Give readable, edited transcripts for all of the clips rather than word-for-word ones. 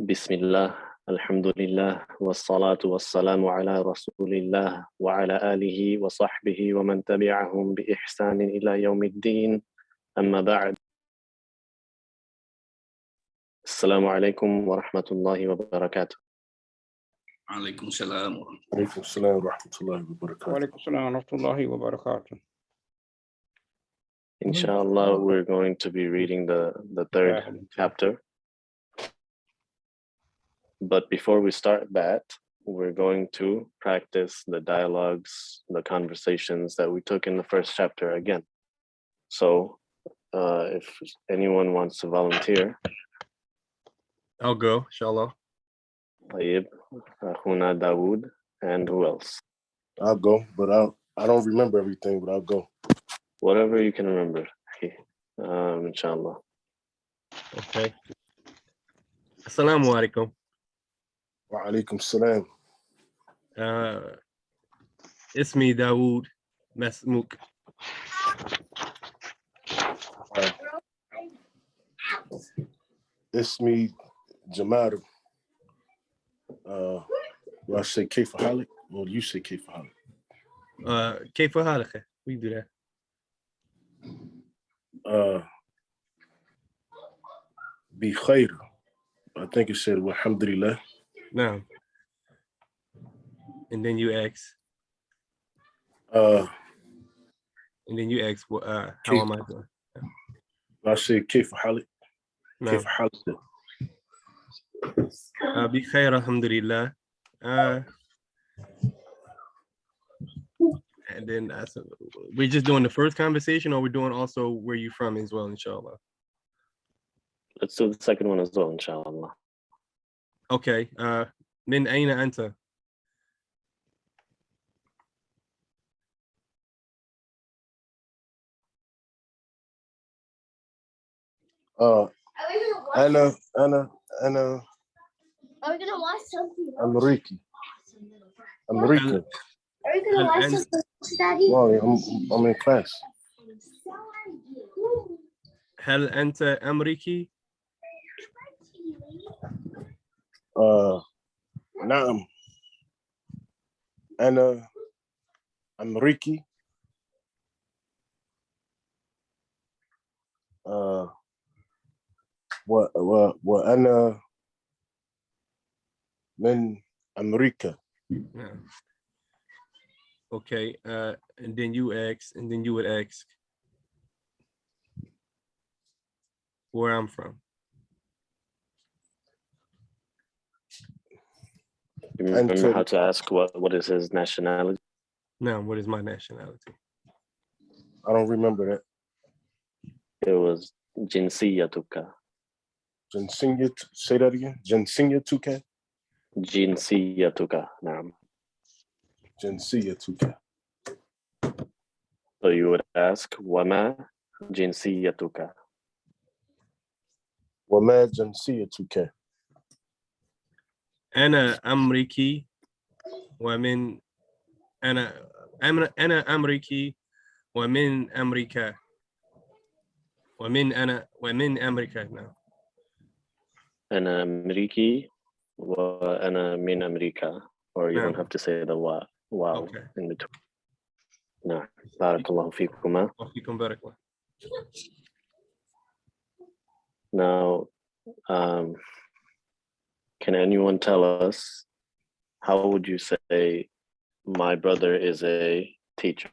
Bismillah, alhamdulillah, wassalatu wassalamu ala rasulillah wa ala alihi wa sahbihi wa man tabi'ahum bi ihsanin ila yawmiddin. Amma ba'd. Assalamu alaikum wa rahmatullahi wa barakatuh. Alaikum salam. Alaikum salam wa rahmatullahi wa barakatuh. Alaikum salam wa rahmatullahi wa barakatuh. Inshallah, we're going to be reading the third chapter. But before we start that, we're going to practice the dialogues, the conversations that we took in the first chapter again. So if anyone wants to volunteer. I'll go, inshallah. Tayyib, Akhuna Dawood, and who else? I'll go, but I don't remember everything, but I'll go. Whatever you can remember, inshallah. Okay. Assalamu alaikum. Wa alaikum salam. Ismi Dawood Masmook. Ismi Jamal. Do I say Kayfa Halik or do you say Kayfa Halik? Kayfa halakha? We do that. Bi khair. I think it said alhamdulillah. No. And then you ask. And then you ask, how am I doing? I say Kayfa Halik. No. Kayfa Halik. Bi khair, alhamdulillah. And then we're just doing the first conversation, or we're doing also where you from as well, inshallah. Let's do the second one as well, inshallah. Okay. Min aina anta? Anna. Are we gonna watch something? American. American. Are we gonna watch something, Daddy? Well, I'm in class. هل أنت أمريكي؟ نعم. أنا أمريكي. وأنا من أمريكا. Yeah. Okay, and then you would ask where I'm from. You remember how to ask what is his nationality? No, what is my nationality? I don't remember that. It was jinsiyatuka. Say that again. Jinsiyatuka. Jinsiyatuka. Naam. Jinsiyatuka. So you would ask, Wama jinsiyatuka. وما جنسيتك؟ أنا أمريكي ومن أنا أمريكي ومن أمريكا ومن أمريكا. No. أنا أمريكي وأنا من أمريكا. Or you don't have to say the wow Okay. in between. No. Barakallahu fikuma. وفيكم بارك الله. Now, can anyone tell us, how would you say my brother is a teacher?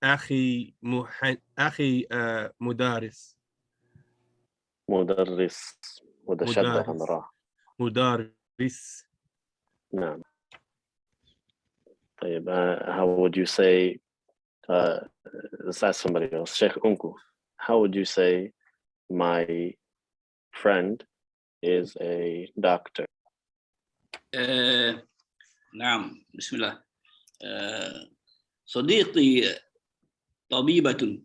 أخي مدرس. مدرس وشدة على الراء. مدرس. نعم. طيب, how would you say, let's ask somebody else, Sheikh Unku, how would you say my friend is a doctor? نعم بسم الله. صديقي طبيبة.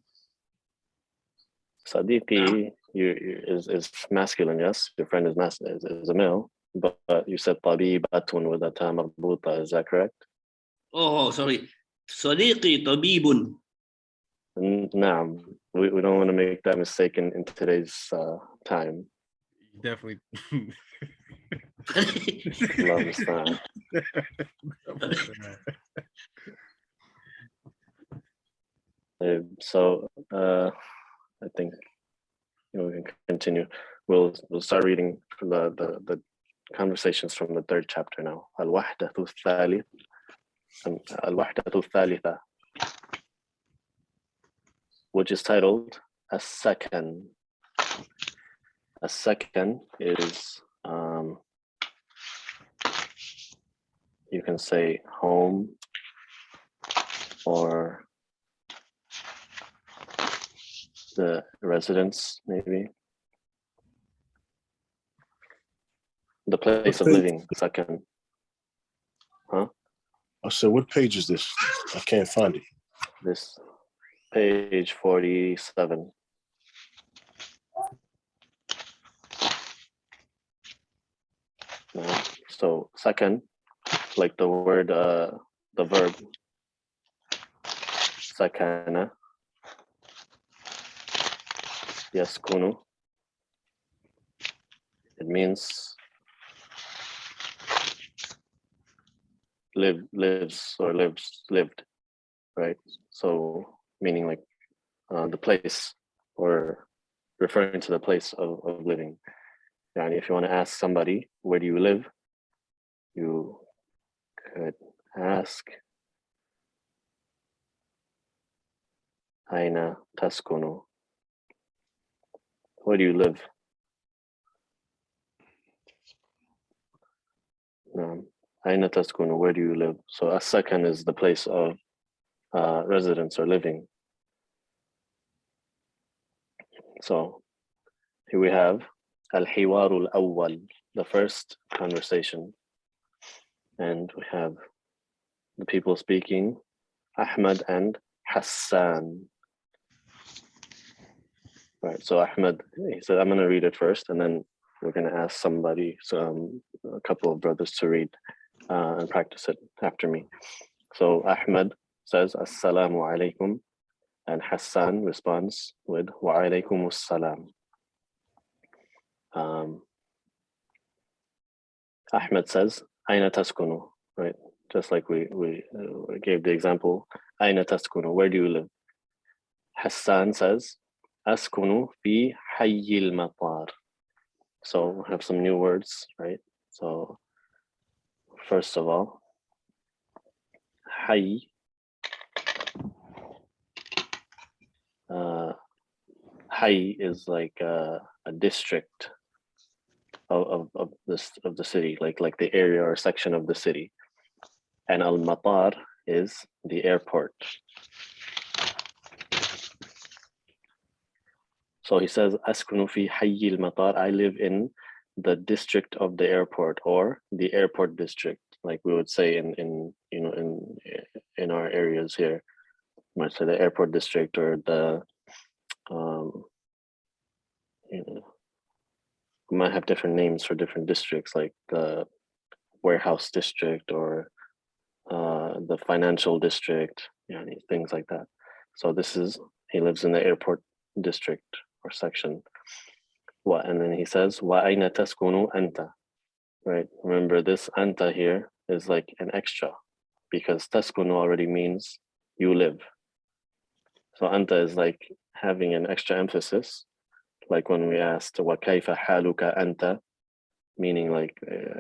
Sadiqi is masculine, yes? Your friend is a male, but you said tabibatun with a ta marbuta, is that correct? Oh, sorry. صديقي طبيب. نعم, we don't want to make that mistake in today's time. Definitely. Allah musta'an. So I think we can continue. We'll start reading the conversations from the third chapter now. Al-Wahdatu Thalitha, which is titled As-Sakan. As-Sakan is you can say home or the residence, maybe. The place of living, Sakan. Huh? I said, what page is this? I can't find it. This page 47. So Sakan, like the word, the verb, Sakana, yaskunu. It means lived, right? So meaning like the place, or referring to the place of living. And if you want to ask somebody, where do you live? You could ask, Aina taskunu. Where do you live? Aina taskunu, where do you live? So as-sakan is the place of residence or living. So here we have al-hiwaru al-awwal, the first conversation. And we have the people speaking, Ahmad and Hassan. Right, so Ahmad, he said, I'm going to read it first, and then we're going to ask somebody, a couple of brothers to read and practice it after me. So Ahmad says, Assalamu alaikum, and Hassan responds with, Wa alaikum assalam. Ahmad says, Aina taskunu, right? Just like we gave the example, Aina taskunu, where do you live? Hassan says, Askunu fi hayyil matar. So we have some new words, right? So first of all, hayy, hayy is like a district of the city, like the area or section of the city, and al-matar is the airport. So he says, Askunu fi hayy al-matar, I live in the district of the airport, or the airport district, like we would say in our areas here. You might say the airport district, or the we might have different names for different districts, like the warehouse district, or the financial district, things like that. So he lives in the airport district or section. And then he says, Wa aina taskunu anta. Right? Remember, this anta here is like an extra, because taskunu already means you live. So anta is like having an extra emphasis, like when we asked, Wa kaifa haluka anta, meaning like,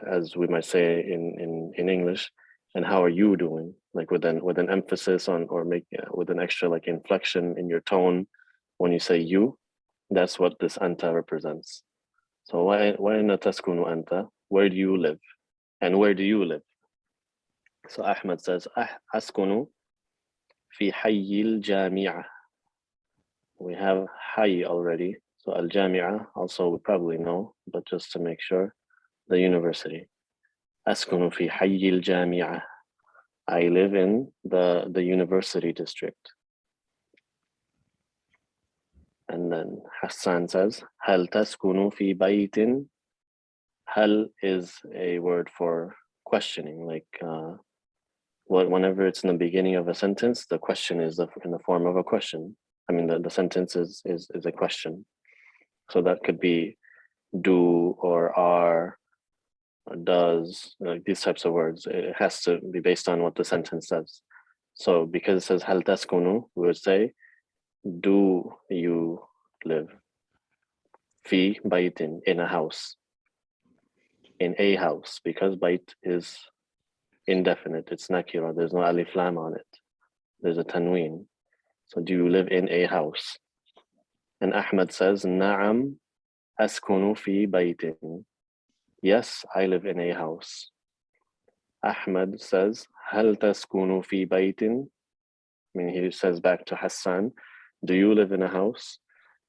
as we might say in English, and how are you doing? Like with an emphasis on, or with an extra like inflection in your tone when you say you. That's what this anta represents. So why taskunu anta? Where do you live? And where do you live? So Ahmad says, askunu fi hayyil jami'ah. We have hayy already. So al-jami'ah also we probably know, but just to make sure, the university. Askunu fi hayyil jami'ah. I live in the university district. And then Hassan says, Hal taskunu fi baytin. Hal is a word for questioning, like whenever it's in the beginning of a sentence, the question is in the form of a question. I mean, the sentence is a question. So that could be do or are or does, like these types of words. It has to be based on what the sentence says. So because it says hal taskunu, we would say, do you live? Fi baytin, in a house. In a house, because bayt is indefinite, it's nakira, there's no alif lam on it. There's a tanween. So do you live in a house? And Ahmed says, Na'am askunu fi baytin. Yes, I live in a house. Ahmed says, Hal taskunu fi baytin? I mean, he says back to Hassan, do you live in a house?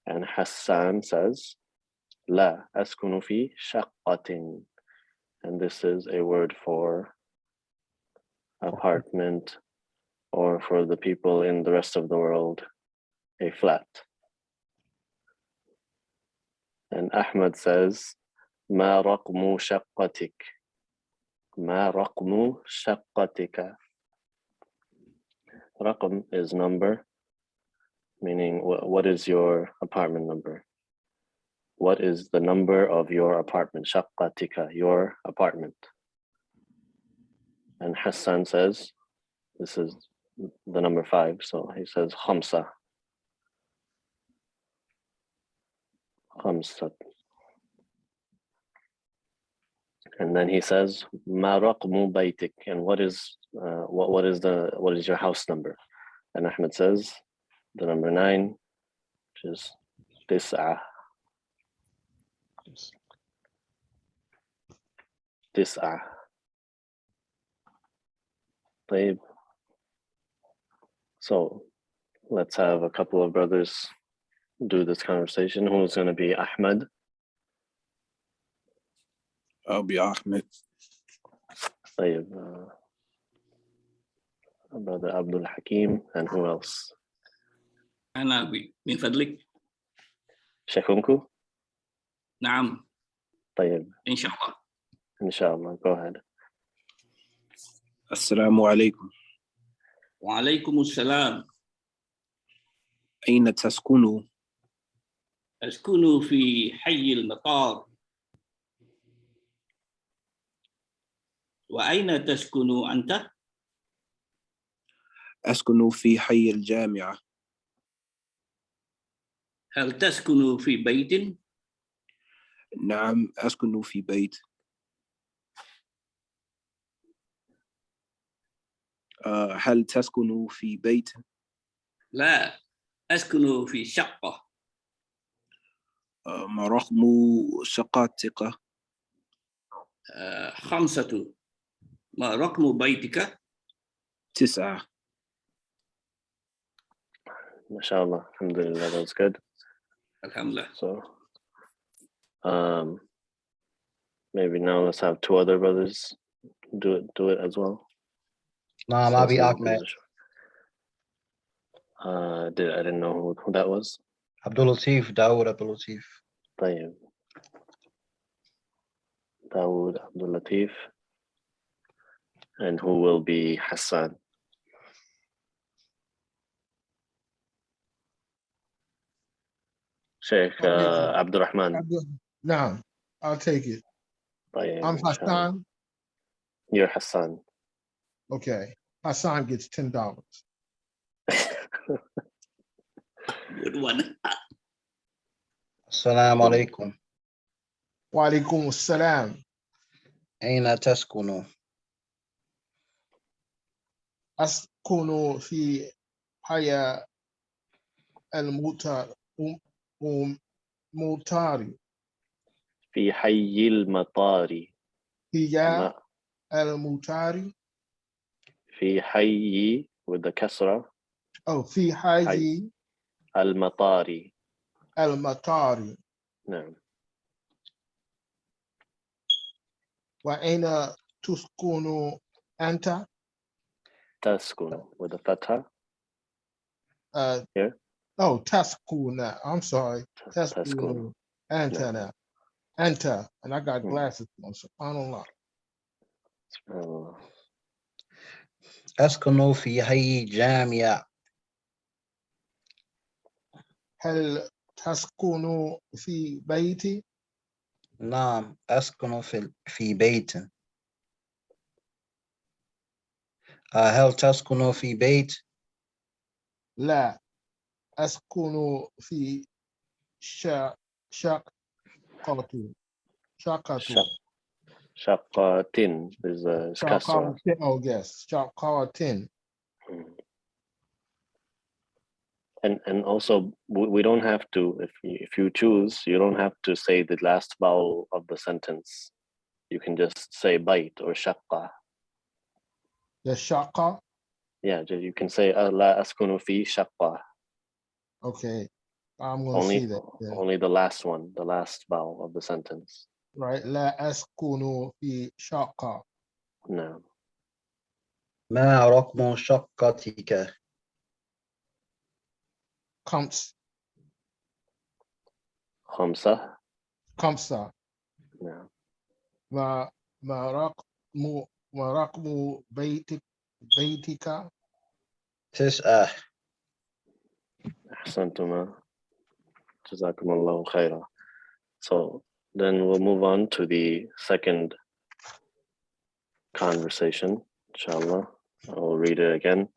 And Hassan says, La askunu fi shaqqatin. And this is a word for apartment, or for the people in the rest of the world, a flat. And Ahmed says, Ma raqmu shaqqatik. Ma raqmu shaqqatika. Raqm is number, meaning what is your apartment number? What is the number of your apartment? Shaqqatika, your apartment. And Hassan says, this is the number 5, so he says khamsa. Khamsat. And then he says, Ma raqmu baytik, and what is your house number? And Ahmed says, the number 9, which is tis'ah. Tis'ah. طيب. So let's have a couple of brothers do this conversation. Who's going to be Ahmed? I'll be Ahmed. طيب. Brother Abdul Hakim, and who else? أنا من فضلك. Shekhunku? نعم. طيب. إن شاء الله. Inshallah. Go ahead. Assalamu alaikum. وعليكم السلام. أين تسكنوا؟ أسكن في حي المطار. وأين تسكن أنت؟ أسكن في حي الجامعة. هل تسكن في بيت؟ نعم أسكن في بيت. هل تسكن في بيت؟ لا، أسكن في شقة. ما رقم شقتك؟ 5. ما رقم بيتك؟ 9. MashaAllah. Alhamdulillah, that was good. Alhamdulillah. So, maybe now let's have 2 other brothers do it as well. Naam, I'll be Ahmed. I didn't know who that was. Abdul Latif, Dawood Abdul Latif. طيب. Dawood Abdul Latif. And who will be Hassan? Sheikh Abdurrahman. No, I'll take it. طيب, I'm Hassan. You're Hassan. Okay. Hassan gets $10. Good one. Assalamu alaikum. Wa alaikum assalam. أين تسكنوا؟ أسكن في حي المطار. في حي المطار. هي المطار. في حي with the كسرة. أو في حي المطار. المطار. نعم. وأين تسكن أنت؟ تسكن with the fatha. Here. Oh, تسكن. I'm sorry. تسكن. تسكن أنت. No. أنت. And I got glasses on, so I don't know. أسكن في حي جامعة. هل تسكن في بيتي؟ نعم أسكن في بيت. هل تسكن في بيت؟ لا أسكن في شقة. Shaqqatin is kasra. Oh yes, شقة. And also we don't have to, if you choose, you don't have to say the last vowel of the sentence. You can just say bait or shaqqa. The شقة. Yeah, you can say la askunu fi shaqqa. Okay, I'm gonna see that. Yeah. Only the last one, the last vowel of the sentence. Right, لا أسكن في شقة. No. ما رقم شقتك؟ Khamsa. خمسة. No. ما رقم بيتك؟ 9. Ahsantuma. Jazakumullahu khaira. So then we'll move on to the second conversation, inshallah. I'll read it again.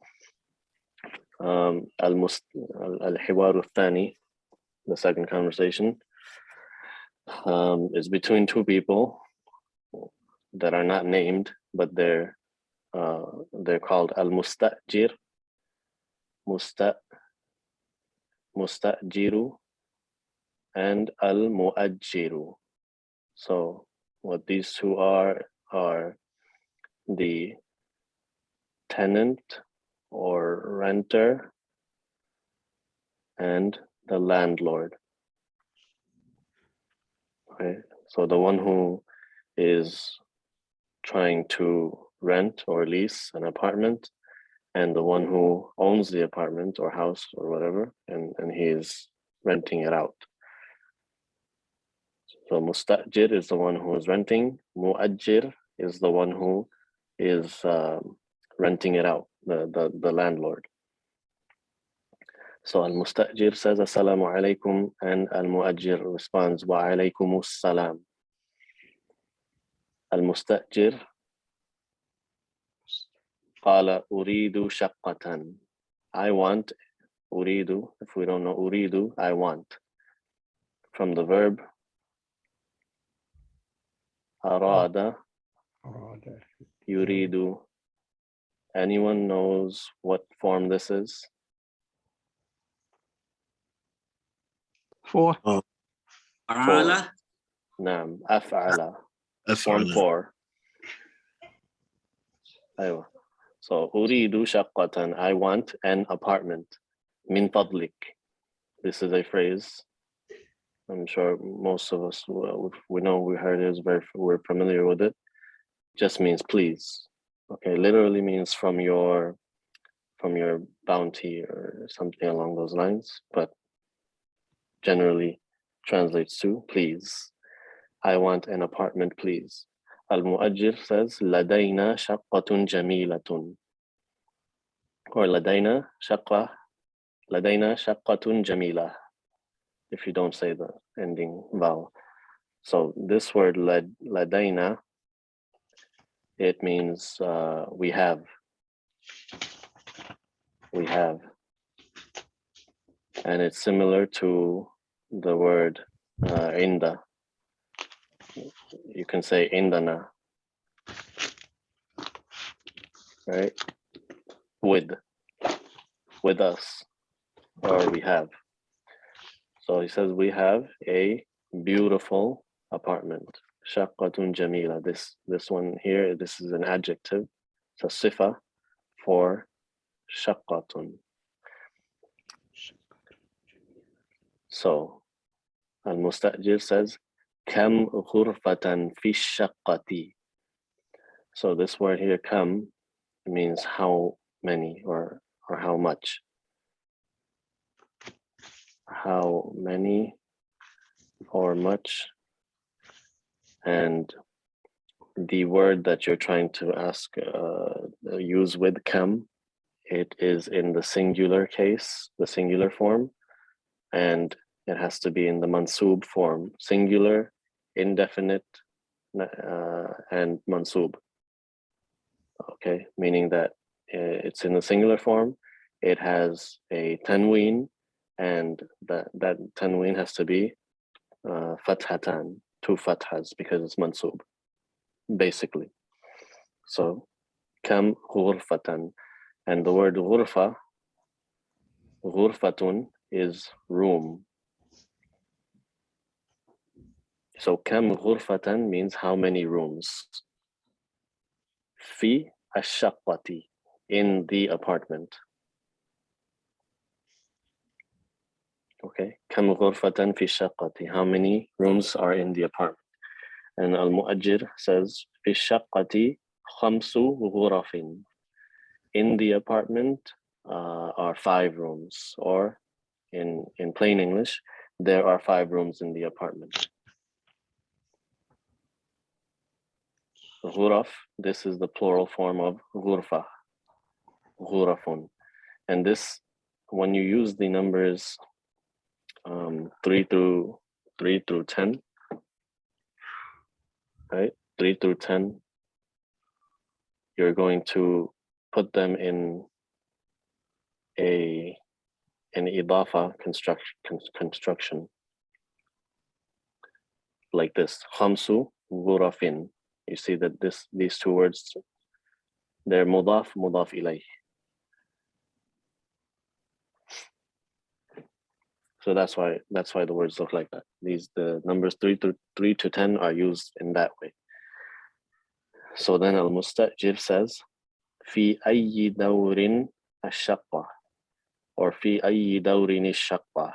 Al-Hiwar al-Thani, the second conversation, is between two people that are not named, but they're called al-Mustajir, Mustajiru, and al-Muajjiru. So what these two are the tenant or renter and the landlord. Okay, so the one who is trying to rent or lease an apartment, and the one who owns the apartment or house or whatever, and he is renting it out. So mustajir is the one who is renting, muajjir is the one who is renting it out, the landlord. So al-mustajir says assalamu alaikum, and al-muajjir responds wa alaikumus salam. Al-mustajir qala uridu shaqqatan. I want, uridu, if we don't know uridu, I want. From the verb arada, yuridu. Anyone knows what form this is? 4. Arala. Naam, af'ala. Form أفعل. 4. Aywa. So uridu shaqqatan, I want an apartment. Min fadlik. This is a phrase I'm sure most of us, we know, we heard it, we're familiar with it. Just means please. Okay, literally means from your bounty or something along those lines, but generally translates to please. I want an apartment, please. Al-Muajjir says لدينا شقة جميلة, or لدينا شقة جميلة, if you don't say the ending vowel. So this word لدينا, it means we have. And it's similar to the word inda. You can say indana, right? With us, or we have. So he says we have a beautiful apartment. Shaqqatun jamila. This one here, this is an adjective. It's a sifa for shaqqatun. So al-mustajir says kam ghurfatan fi shaqqati. So this word here, kam, means how many or how much. How many or much. And the word that you're trying to ask, use with kam, it is in the singular case, the singular form. and it has to be in the mansub form, singular, indefinite, and mansub. Okay, meaning that it's in the singular form, it has a tanween, and that tanween has to be fathatan, 2 fathas, because it's mansub, basically. So, kam ghurfatan, and the word ghurfa, ghurfatun, is room. So kam ghurfatan means how many rooms. Fi ash-shaqqati, in the apartment. Okay, kam ghurfatan fi shaqqati, how many rooms are in the apartment. And al-mu'ajjir says fi shaqqati khamsu ghurafin, in the apartment are 5 rooms, or in plain English, there are 5 rooms in the apartment. Ghuraf, this is the plural form of ghurfa, ghurafun. And this, when you use the numbers 3 through 10, right? 3 through 10, you're going to put them in an idafa construction like this. Khamsu ghurafin. You see that these 2 words, they're mudaf ilayh. So that's why the words look like that. The numbers 3 to 10 are used in that way. So then al-mustajir says, fi ayyi dawrin ash-shaqqa, or fi ayyi dawrin ash-shaqqa.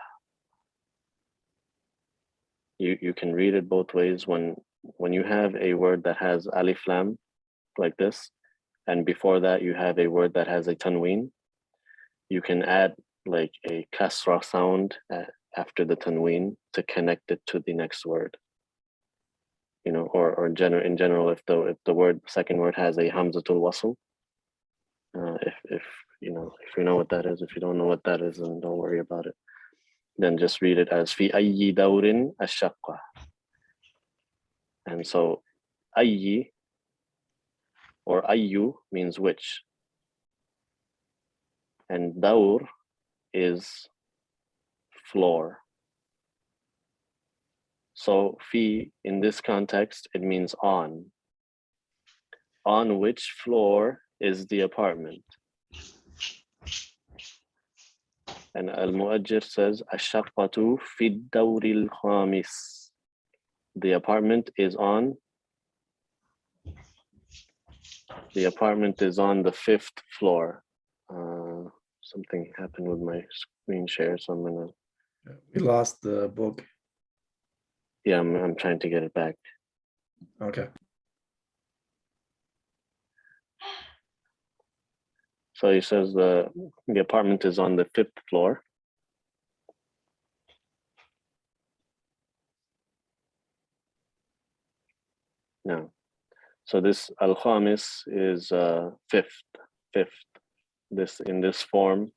You can read it both ways. When you have a word that has alif lam like this, and before that you have a word that has a tanween, you can add like a kasra sound after the tanween to connect it to the next word. You know, or in general, if the second word has a hamzatul wasl, if you know what that is. If you don't know what that is, then don't worry about it. Then just read it as fi ayyi dawrin ash-shaqqa. And so ayyi or ayyu means which, and dawr is floor. So fi, in this context, it means on. On which floor is the apartment? And al-mu'ajjir says, ash-shaqqatu fi dawril khamis. The apartment is on the 5th floor. Something happened with my screen share, so I'm gonna. We lost the book. Yeah, I'm trying to get it back. Okay. So he says the apartment is on the 5th floor. Now, so this al-khamis is 5th. This in this form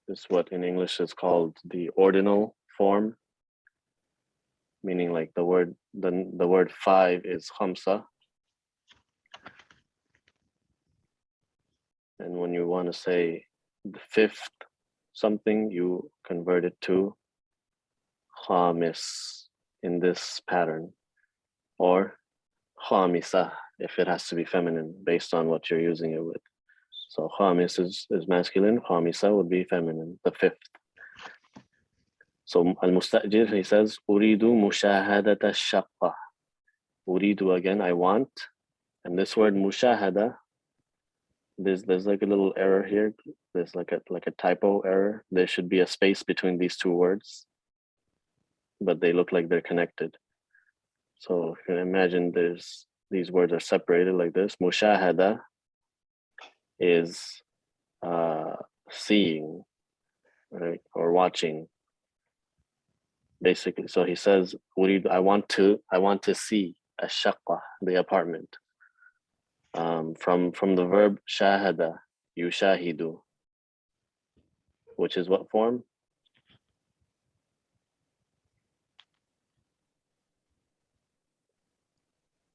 is what in English is called the ordinal form, meaning like the word 5 is khamsa. And when you want to say the 5th something, you convert it to khamis in this pattern, or khamisa if it has to be feminine based on what you're using it with. So khamis is masculine, khamisa would be feminine, the 5th. So al-mustajir, he says, uridu mushahadata shaqqa. Uridu, again, I want. And this word mushahada, there's like a little error here. There's like a typo error. There should be a space between these 2 words, but they look like they're connected. So you can imagine these words are separated like this. Mushahada is seeing, right, or watching, basically. So he says, I want to see ash-shaqqa, the apartment. From the verb shahada, yushahidu, which is what form?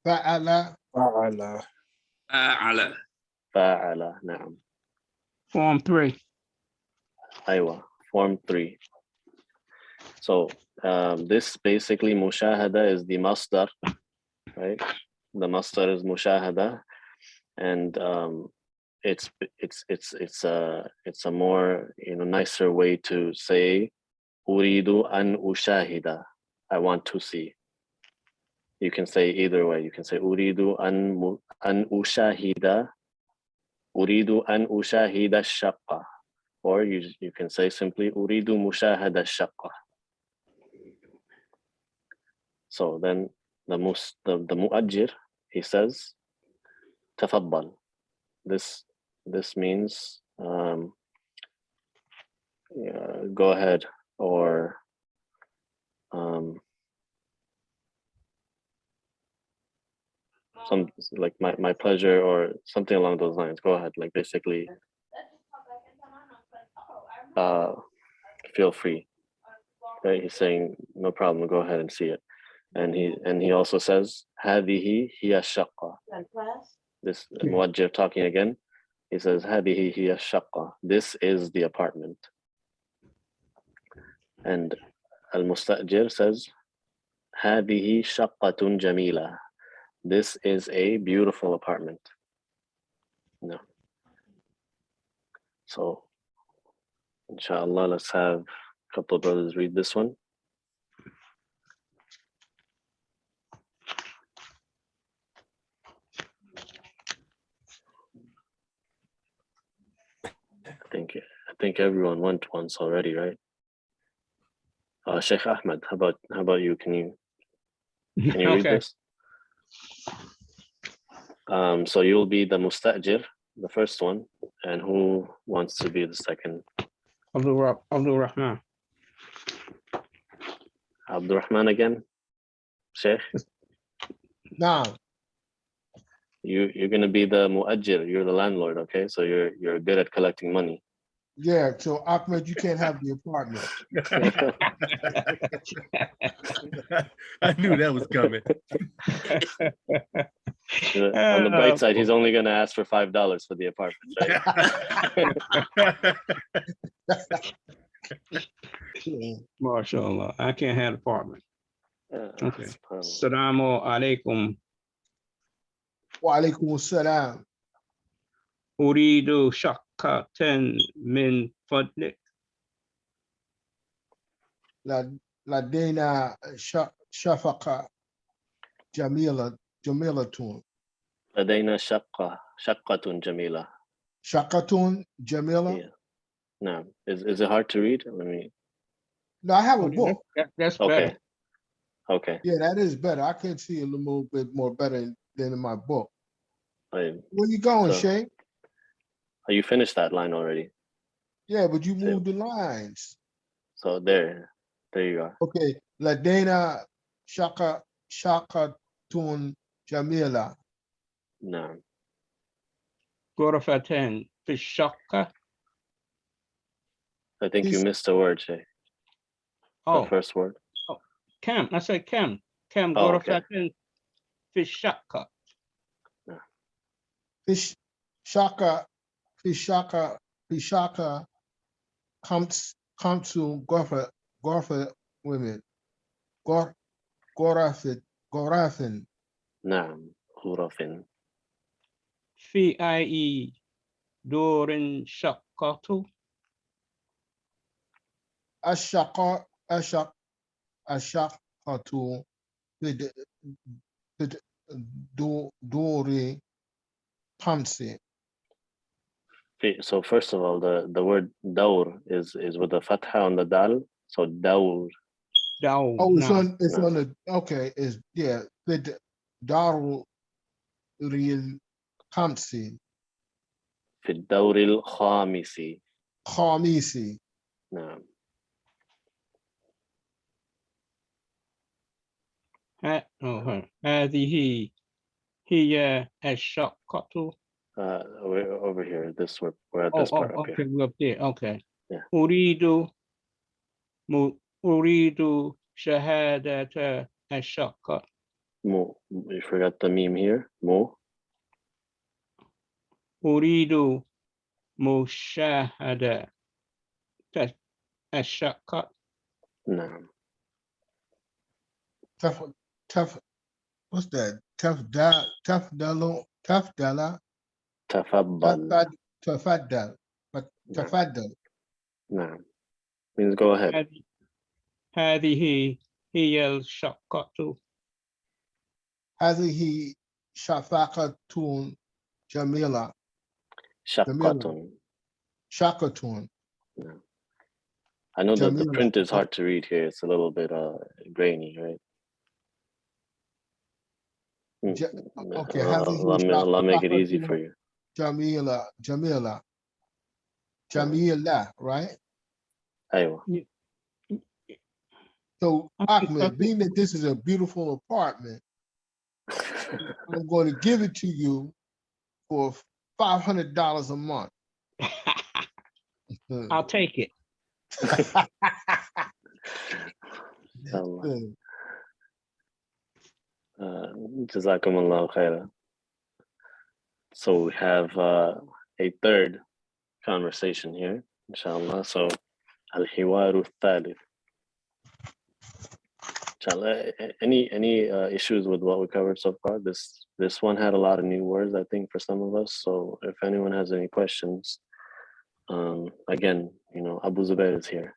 Fa'ala. فعل فعل. فعل. نعم. Form 3. أيوة. Form 3. So this basically mushahada is the masdar, right? The masdar is mushahada, and it's a more nicer way to say uridu an ushahida. I want to see. You can say either way. You can say uridu an ushahida. Uridu an ushahida shaqqa. Or you can say simply uridu mushahada shaqqa. So then the mu'ajjir, he says, tafaddal. This means go ahead, or some like my pleasure, or something along those lines. Go ahead, like basically feel free. Right? He's saying no problem, go ahead and see it. And he also says هذه هي الشقة. This muwajjir talking again. He says هذه هي الشقة. This is the apartment. And al-mustajir says هذه شقة جميلة. This is a beautiful apartment. No. So inshallah, let's have a couple of brothers read this one. I think everyone went once already, right? Sheikh Ahmed, how about you? Can you read this? So you'll be the mustajir, the first one, and who wants to be the second? Abdul Rahman. Abdul Rahman again, Sheikh. Now, You're gonna be the muajjir. You're the landlord, okay? So you're good at collecting money. yeah, so Ahmed, you can't have the apartment. I knew that was coming. On the bright side, he's only gonna ask for $5 for the apartment, right? MashaAllah. I can't have an apartment. Okay. SubhanAllah. Assalamu alaikum. Wa alaikum assalam. Uridu shaqqatan min fadlik. Ladayna shafaqa jamilatun. لدينا شقة جميلة. Shaqatun jamila. Yeah. No. Is it hard to read? Let me. No, I have a book. That's Okay. better. Okay. Yeah, that is better. I can see a little bit more better than in my book. Right. Where you going, So- Shay? Oh, you finished that line already. Yeah, but you moved the lines. So there you are. Okay, Ladena Shaqatun Jamila. No. Ghurfatan fi shaqqa. I think you missed a word, Shay. Oh, The first word. Kam. I said Kam. Kam Oh, okay. ghurfatan fi shaqqa. Fish Shaka comes to Gorfa women. Gorafin. نعم. غرف. Fi ai durin shaqqatu. Ashaqatu Dori Pamsi. So first of all, the word daur is with a fatha on the dal. So daur. Daw. Oh, it's No. on the it's the Daru Real Pamsi. في الدور الخامس. Khamisi. نعم. هذه هي الشقة. We're over here. We're at this part up Okay, here. we're up there. Okay. Yeah. أريد شهادة الشقة. Mo. You forgot the meme here. Mo. أريد مشاهدة الشقة. Naam. Tough. What's that? Tough dala. Tafaddal. Tafaddal. But tafaddal. Naam. Means go ahead. هذه هي الشقة. هذه شفقة جميلة. Shaqqatun. شقة. I know that the Jamila. print is hard to read here. It's a little bit grainy, right? Okay. Allah make it easy for you. Jamila, right? Aywa. So, Ahmed, being that this is a beautiful apartment, I'm going to give it to you for $500 a month. I'll take it. Jazakumullahu khaira. So we have a third conversation here, inshallah. So al-hiwaru thalith. Inshallah, any issues with what we covered so far? This one had a lot of new words, I think, for some of us. So if anyone has any questions, again, Abu Zubair is here.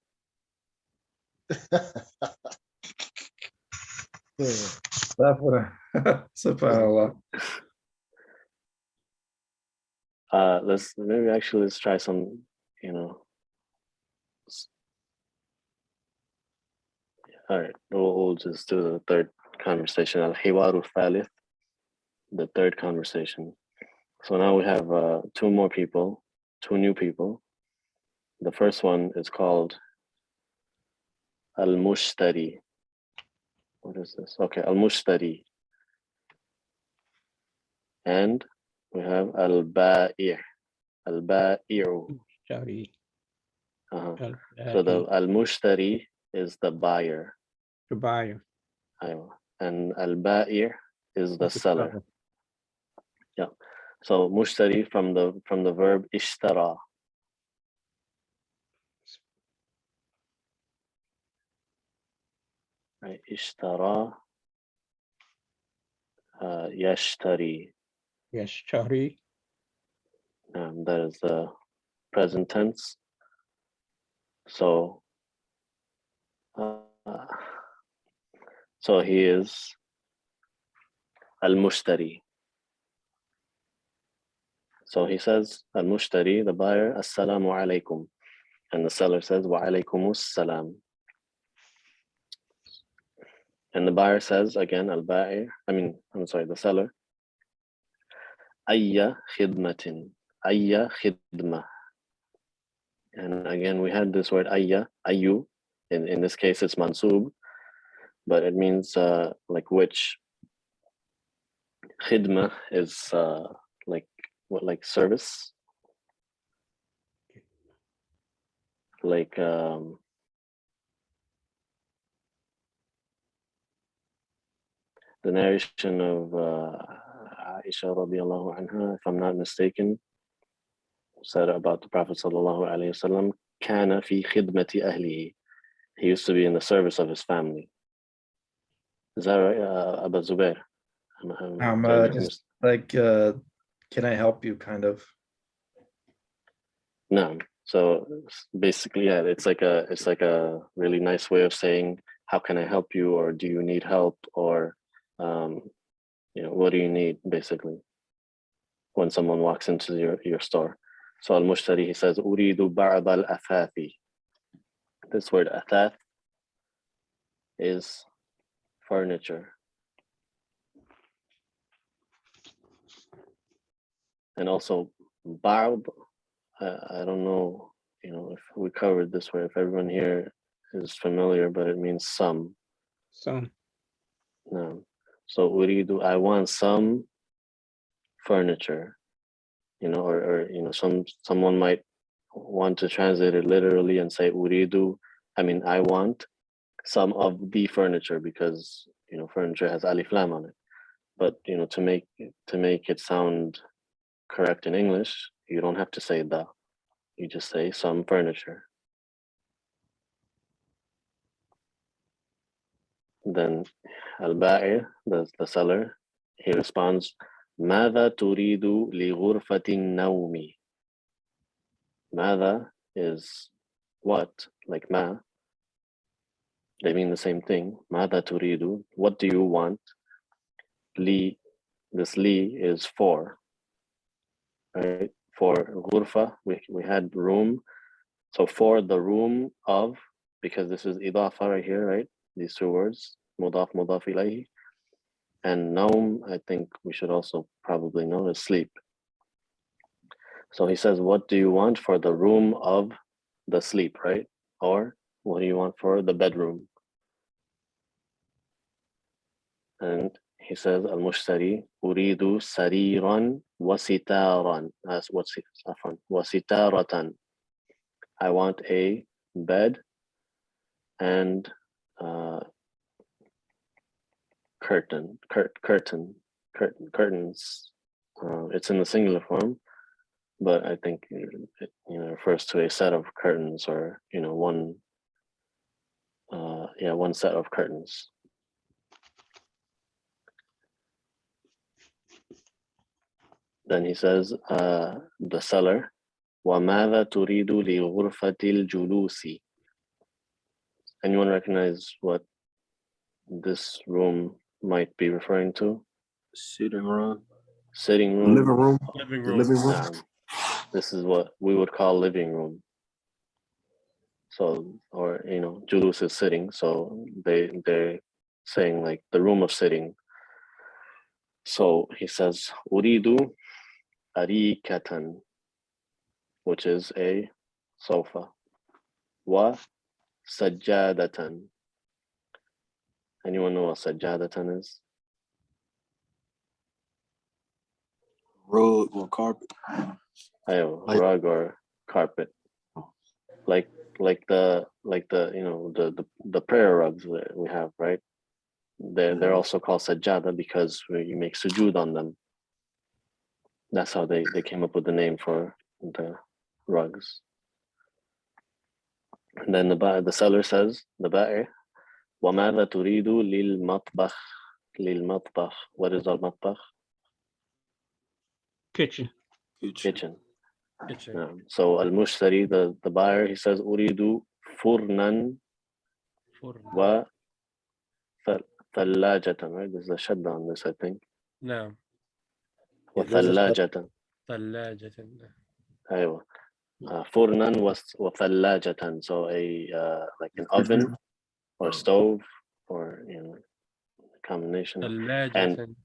Subhanallah. Let's try some, all right, we'll just do the third conversation, al-hiwaru thalith, the third conversation. So now we have two new people. The first one is called al-mushtari. What is this? Okay, al-mushtari. And we have al-ba'i'. Al-ba'i'u. So the al-mushtari is the buyer. The buyer. And al-ba'i' is the seller. Yeah. So mushtari from the verb ishtara. Right. Ishtara. Yashtari. Yashtari. That is the present tense. So he is al-mushtari. So he says, al-mushtari, the buyer, assalamu alaikum. And the seller says, wa alaikumus salam. And the buyer says, again, the seller, ayya khidmatin. Ayya khidma. And again, we had this word ayya, ayu. In this case, it's mansub, but it means like which. Khidma is like service. Like the narration of Aisha radiallahu anha, if I'm not mistaken, said about the Prophet sallallahu alaihi wasallam, kana fi khidmati ahlihi. He used to be in the service of his family. Is that right, Abu Zubair? Just like, can I help you, kind of? No. So basically, yeah, it's like a really nice way of saying, how can I help you, or do you need help, or what do you need, basically, when someone walks into your store. So al-mushtari, he says, uridu ba'd al-athathi. This word athath is furniture. And also ba'd, I don't know, if we covered this word, if everyone here is familiar, but it means some. Some. No. So uridu, I want some furniture, or someone might want to translate it literally and say uridu, I want some of the furniture, because furniture has alif lam on it. But to make it sound correct in English, you don't have to say the. You just say some furniture. Then al-ba'i, the seller, he responds, ماذا تريد لغرفة النوم? ماذا is what, like ma. They mean the same thing. ماذا تريد? What do you want? Li, this li is for. Right? For غرفة, we had room. So for the room of, because this is idafa right here, right? These two words, mudaf, mudaf ilayhi. And naum, I think we should also probably know, is sleep. So he says, what do you want for the room of the sleep, right? Or what do you want for the bedroom? And he says, al-mushtari, uridu sariran wasitaran. That's what's wasitaratan. I want a bed and curtains. It's in the singular form, but I think it refers to a set of curtains, or one set of curtains. Then he says, the seller, وَمَاذا تُرِيدُ لِغُرْفَةِ الْجُلُوسِ? Anyone recognize what this room might be referring to? Sitting room. Sitting room. Living room. Living The room. living room. This is what we would call living room. So, or julus is sitting. So they're saying like the room of sitting. So he says, Uridu arikatan, which is a sofa. Wa sajjadatan. Anyone know what sajjadatan is? Rug or carpet. Rug or carpet. Like the prayer rugs that we have, right? They're also called sajjada because you make sujood on them. That's how they came up with the name for the rugs. And then the seller says, the ba'i, وَمَاذَا تُرِيدُ لِلْمَطْبَخِ? لِلْمَطْبَخ. What is al-matbakh? Kitchen. Kitchen. Kitchen. So al-mushtari, the buyer, he says, أُرِيدُ فُرْنًا wa thallajatan, right? There's a shadda on this, I think. No. وثلاجة. ثلاجة. أيوة. فُرْنًا وثلاجة. So a like an oven or stove, or a combination. ثلاجة.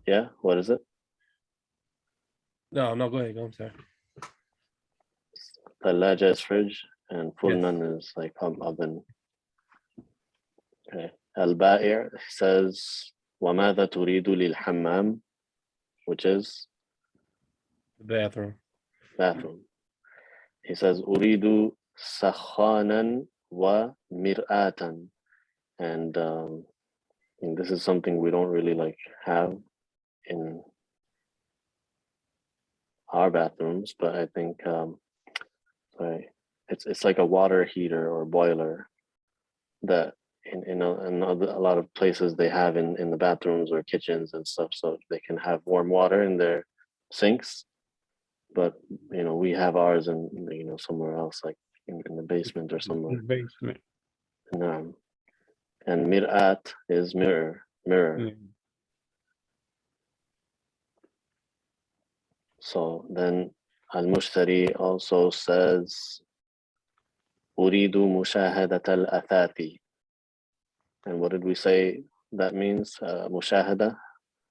Yeah, what is it? No, go ahead. I'm sorry. Thalaja is fridge, and furnan is like oven. Okay. Al-Ba'i' says, وَمَاذَا تُرِيدُ لِلْحَمَّامِ? Which is? The bathroom. He says, أُرِيدُ سَخَّانًا وَمِرْآةً. And this is something we don't really like have in our bathrooms, but I think it's like a water heater or boiler that in a lot of places they have in the bathrooms or kitchens and stuff, so they can have warm water in their sinks. But we have ours in somewhere else, like in the basement or somewhere. In the basement. No. And mir'at is mirror. So then al-mushtari also says, أريد مشاهدة الأثاث. And what did we say that means? Mushahada?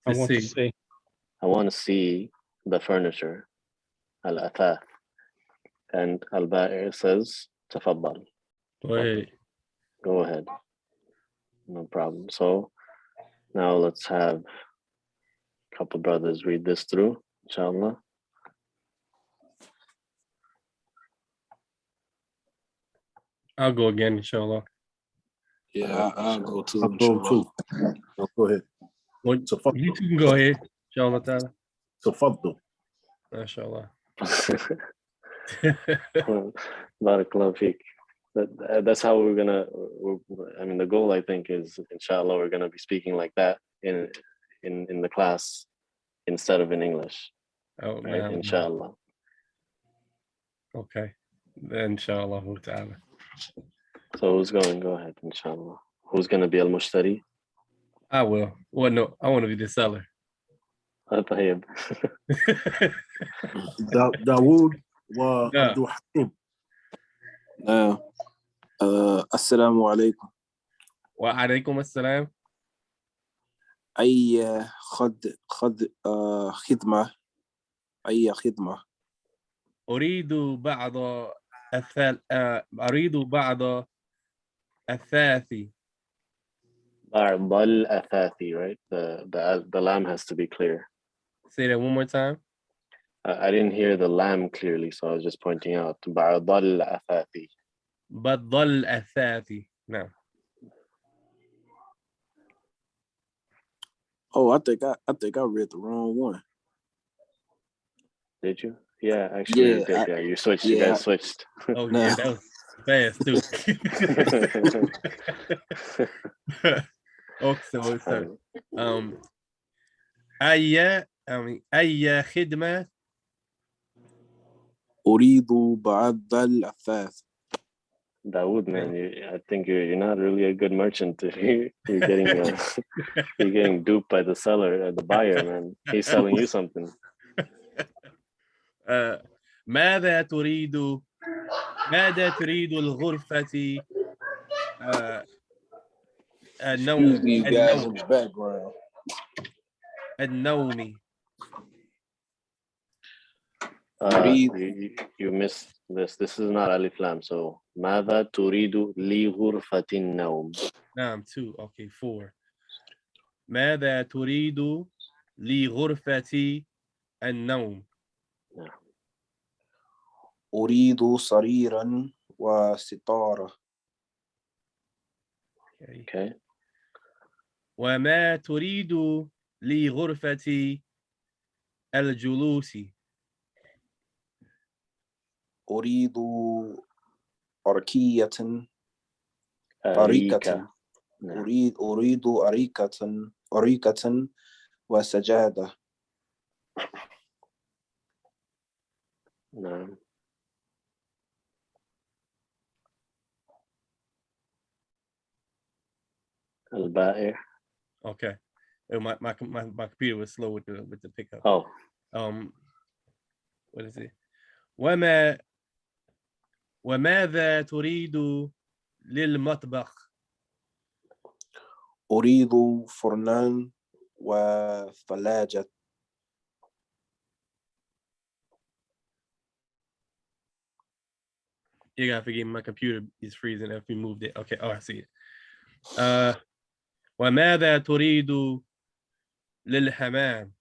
I want to see. I want to see the furniture. Al-Athath. And Al-Ba'i' says, Tafaddal. Go ahead. No problem. So now let's have a couple brothers read this through, inshallah. I'll go again, inshallah. Yeah, I'll go too. I'll go too. No, go ahead. Well, Tafadal. you two can go ahead. Inshallah ta'ala. Tafadal. Mashallah. Barakallahu feek. That's how we're gonna. I mean, the goal I think is, inshallah, we're gonna be speaking like that in the class instead of in English. Oh, Right? man. Inshallah. Okay. Inshallah ta'ala. So who's going? Go ahead, inshallah. Who's gonna be al-mushtari? I will. Well, no, I want to be the seller. طيب. داوود وعبد الحكيم. نعم. السلام عليكم. وعليكم السلام. أي خدمة أي خدمة. أريد بعض الثاثي. بعض الأثاثي, right? The lam has to be clear. Say that one more time. I didn't hear the lam clearly, so I was just pointing out. بعض الأثاثي. بعض الثاثي. No. Oh, I think I read the wrong one. Did you? Yeah, actually, Yeah, you did. Yeah, you switched. yeah. You guys switched. Oh, yeah, that was fast, too. Okay, so, أي خدمة. أريد بعض الأثاث. Dawood, man, I think you're not really a good merchant. You're getting duped by the seller, the buyer, man. He's selling you something. ماذا تريد الغرفة Excuse me, you guys in the background. النوم. You missed this. This is not alif lam. So ماذا تريد لغرفة النوم. نعم, 2. Okay, 4. ماذا تريد لغرفة النوم. أريد سريرا وستارة. Okay. وما تريد لغرفة الجلوس. أريد أريكة. أريد أريكة وسجادة. نعم. البائع. Okay. My computer was slow with the pickup. Oh. What is it? وماذا تريد للمطبخ؟ أريد فرنان وثلاجة. You gotta forgive me, my computer is freezing if we moved it. Okay, oh, I see it. وماذا تريد للحمام؟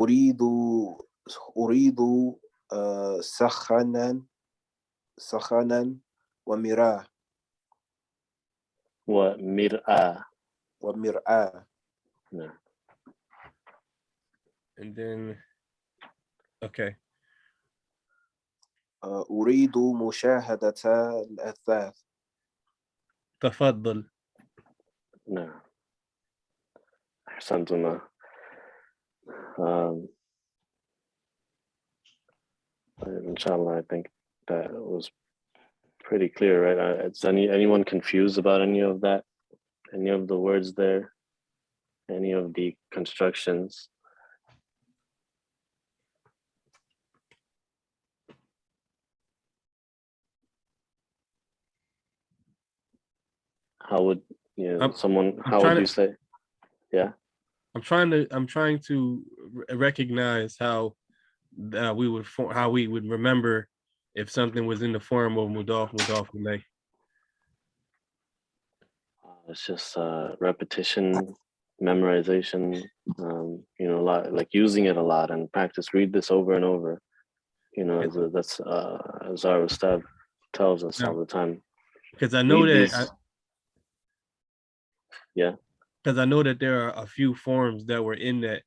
أريد سخنا ومرآة. ومرآة. No. And then, okay. أريد مشاهدة الأثاث. تفضل. نعم. أحسنتما. Inshallah, I think that was pretty clear, right? Is anyone confused about any of that? Any of the words there? Any of the constructions? How would how would you say? Yeah. I'm trying to recognize how we would remember if something was in the form of mudaf ilayh. It's just repetition, memorization, a lot, like using it a lot and practice. Read this over and over. That's as our Ustad tells us all the time. Because I know that Yeah. Because I know that there are a few forms that were in that.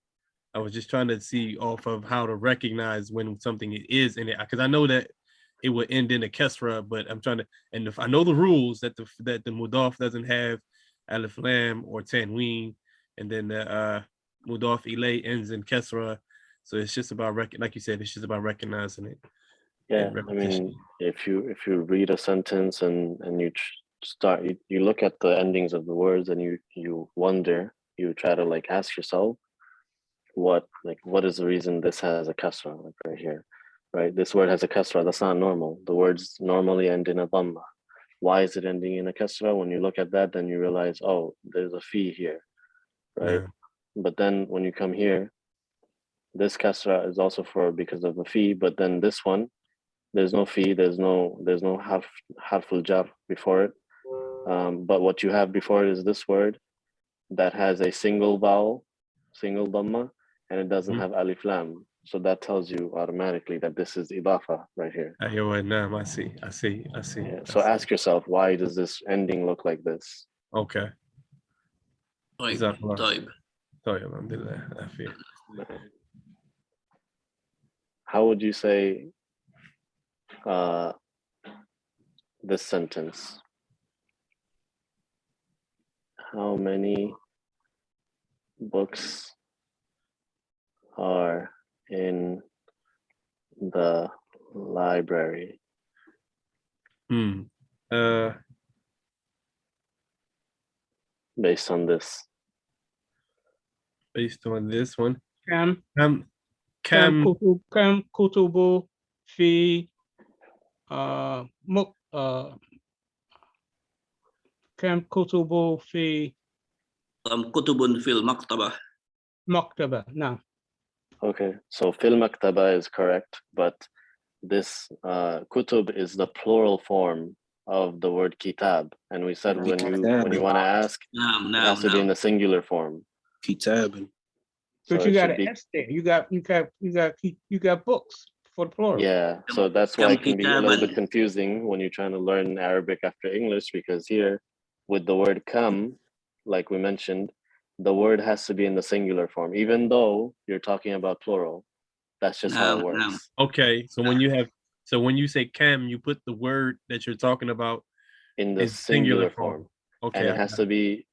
I was just trying to see off of how to recognize when something is in it, because I know that it would end in a kesra, but I'm trying to, and if I know the rules that the mudaf doesn't have alif lam or tanween, and then the mudaf ilay ends in kesra, so it's just about like you said, it's just about recognizing it. Yeah, I mean, if you read a sentence and you start, you look at the endings of the words and you wonder, you try to like ask yourself, what is the reason this has a kasra, like right here, right? This word has a kasra. That's not normal. The words normally end in a dhamma. Why is it ending in a kasra? When you look at that, then you realize, oh, there's a fee here, right? Yeah. But then when you come here, this kasra is also because of the fee, but then this one, there's no fee, there's no harful jar before it. But what you have before it is this word that has a single vowel, single dhamma, and it doesn't have alif lam. So that tells you automatically that this is idafa right here. I see. Yeah. So ask yourself, why does this ending look like this? Okay. How would you say this sentence? How many books are in the library? Based on this. Based on this one. Kam kutubu fi kam kutubu fi kutubun fil maktaba. Maktaba. No. Okay, so fil maktaba is correct, but this kutub is the plural form of the word kitab, and we said when you want to ask, it has to be in the singular form. Kitab. But you got an S there. You got books for the plural. Yeah, so that's why it can be a little bit confusing when you're trying to learn Arabic after English, because here with the word kam, like we mentioned, the word has to be in the singular form, even though you're talking about plural. That's just how it works. Okay, so when you say kam, you put the word that you're talking about in the singular form. Okay, and it has to be,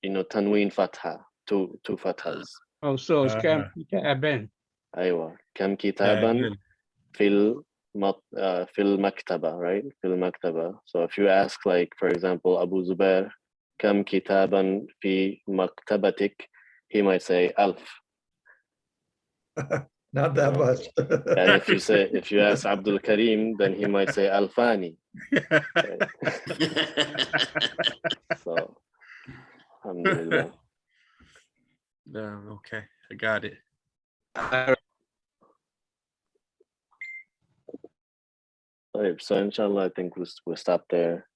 tanween fatha, two fathas. Oh, so it's kam kitaban. Aywa, kam kitaban fil maktaba, right? Fil maktaba. So if you ask, like, for example, Abu Zubair, kam kitaban fi maktabatik, he might say alf. Not that much. And if you ask Abdul Karim, then he might say alfani. Right? So, alhamdulillah. Okay, I got it. So inshallah, I think we'll stop there.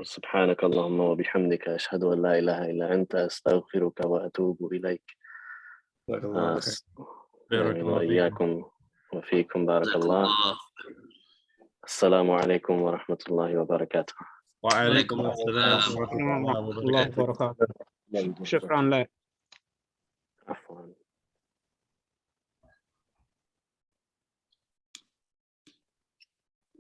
سبحانك اللهم وبحمدك أشهد أن لا إله إلا أنت أستغفرك وأتوب إليك. وإياكم وفيكم بارك الله. السلام عليكم ورحمة الله وبركاته. وعليكم السلام ورحمة الله وبركاته. شكرا لك.